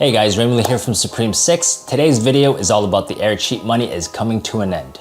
Hey guys, Raymond here from Supreme 6. Today's video is all about the era cheap money is coming to an end.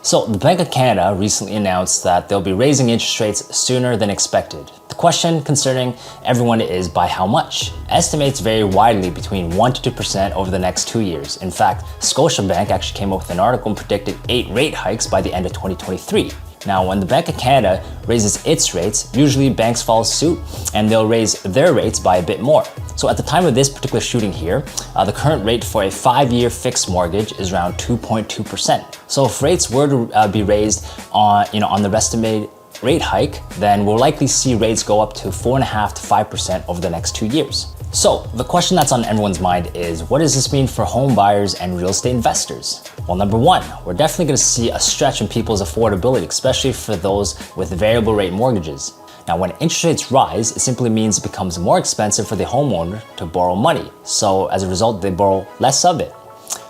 So the Bank of Canada recently announced that they'll be raising interest rates sooner than expected. The question concerning everyone is by how much? Estimates vary widely between 1 to 2% over the next 2 years. In fact, Scotiabank actually came up with an article and predicted 8 rate hikes by the end of 2023. Now, when the Bank of Canada raises its rates, usually banks follow suit and they'll raise their rates by a bit more. So at the time of this particular shooting here, the current rate for a 5-year fixed mortgage is around 2.2%. So if rates were to be raised on the estimated rate hike, then we'll likely see rates go up to 4.5% to 5% over the next 2 years. So the question that's on everyone's mind is, what does this mean for home buyers and real estate investors? Well, number one, we're definitely going to see a stretch in people's affordability, especially for those with variable rate mortgages. Now, when interest rates rise, it simply means it becomes more expensive for the homeowner to borrow money. So as a result, they borrow less of it.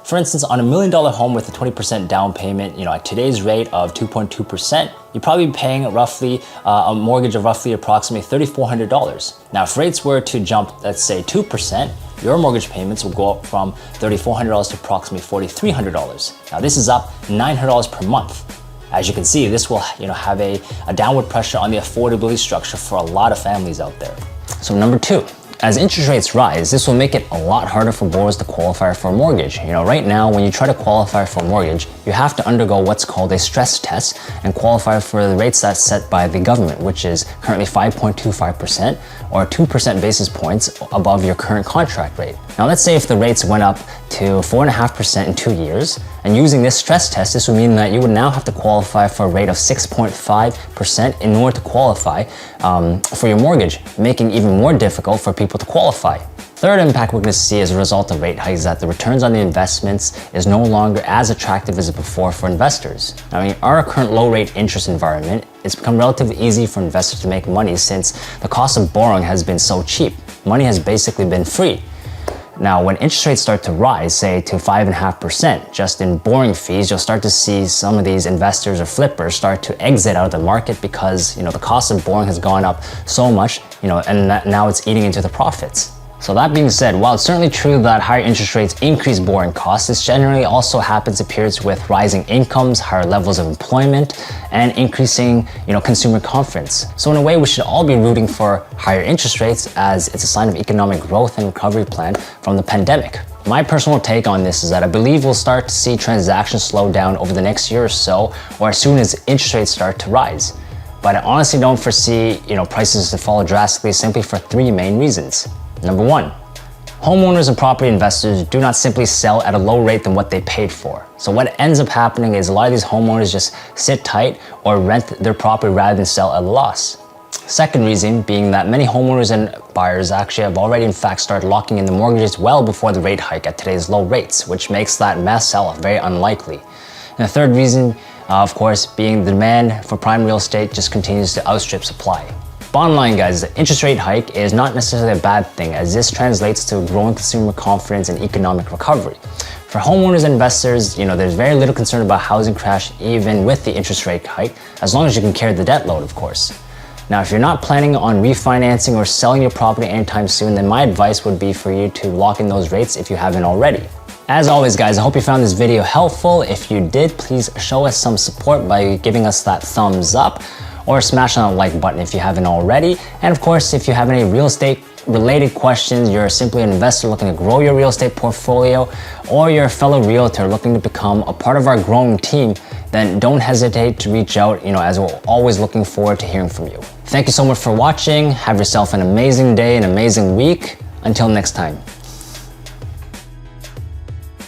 For instance, on $1 million home with a 20% down payment, at today's rate of 2.2%, you'd probably be paying roughly a mortgage of roughly approximately $3,400. Now, if rates were to jump, let's say 2%, your mortgage payments will go up from $3,400 to approximately $4,300. Now, this is up $900 per month. As you can see, this will have a downward pressure on the affordability structure for a lot of families out there. So number two, as interest rates rise, this will make it a lot harder for borrowers to qualify for a mortgage. Right now, when you try to qualify for a mortgage, you have to undergo what's called a stress test and qualify for the rates that's set by the government, which is currently 5.25% or 2% basis points above your current contract rate. Now, let's say if the rates went up to 4.5% in 2 years, and using this stress test, this would mean that you would now have to qualify for a rate of 6.5% in order to qualify for your mortgage, making it even more difficult for people to qualify. Third impact we're going to see as a result of rate hikes is that the returns on the investments is no longer as attractive as before for investors. Now, in our current low rate interest environment, it's become relatively easy for investors to make money since the cost of borrowing has been so cheap. Money has basically been free. Now, when interest rates start to rise, say to 5.5%, just in borrowing fees, you'll start to see some of these investors or flippers start to exit out of the market because, the cost of borrowing has gone up so much, and now it's eating into the profits. So that being said, while it's certainly true that higher interest rates increase borrowing costs, this generally also appears with rising incomes, higher levels of employment, and increasing, consumer confidence. So in a way, we should all be rooting for higher interest rates as it's a sign of economic growth and recovery plan from the pandemic. My personal take on this is that I believe we'll start to see transactions slow down over the next year or so, or as soon as interest rates start to rise. But I honestly don't foresee, prices to fall drastically simply for 3 main reasons. Number one, homeowners and property investors do not simply sell at a low rate than what they paid for. So what ends up happening is a lot of these homeowners just sit tight or rent their property rather than sell at a loss. Second reason being that many homeowners and buyers actually have already in fact started locking in the mortgages well before the rate hike at today's low rates, which makes that mass sell-off very unlikely. And the third reason, of course, being the demand for prime real estate just continues to outstrip supply. Bottom line, guys, the interest rate hike is not necessarily a bad thing, as this translates to growing consumer confidence and economic recovery. For homeowners and investors, there's very little concern about housing crash even with the interest rate hike, as long as you can carry the debt load, of course. Now, if you're not planning on refinancing or selling your property anytime soon, then my advice would be for you to lock in those rates if you haven't already. As always, guys, I hope you found this video helpful. If you did, please show us some support by giving us that thumbs up, or smash on the like button if you haven't already. And of course, if you have any real estate related questions, you're simply an investor looking to grow your real estate portfolio, or you're a fellow realtor looking to become a part of our growing team, then don't hesitate to reach out, as we're always looking forward to hearing from you. Thank you so much for watching. Have yourself an amazing day, an amazing week. Until next time.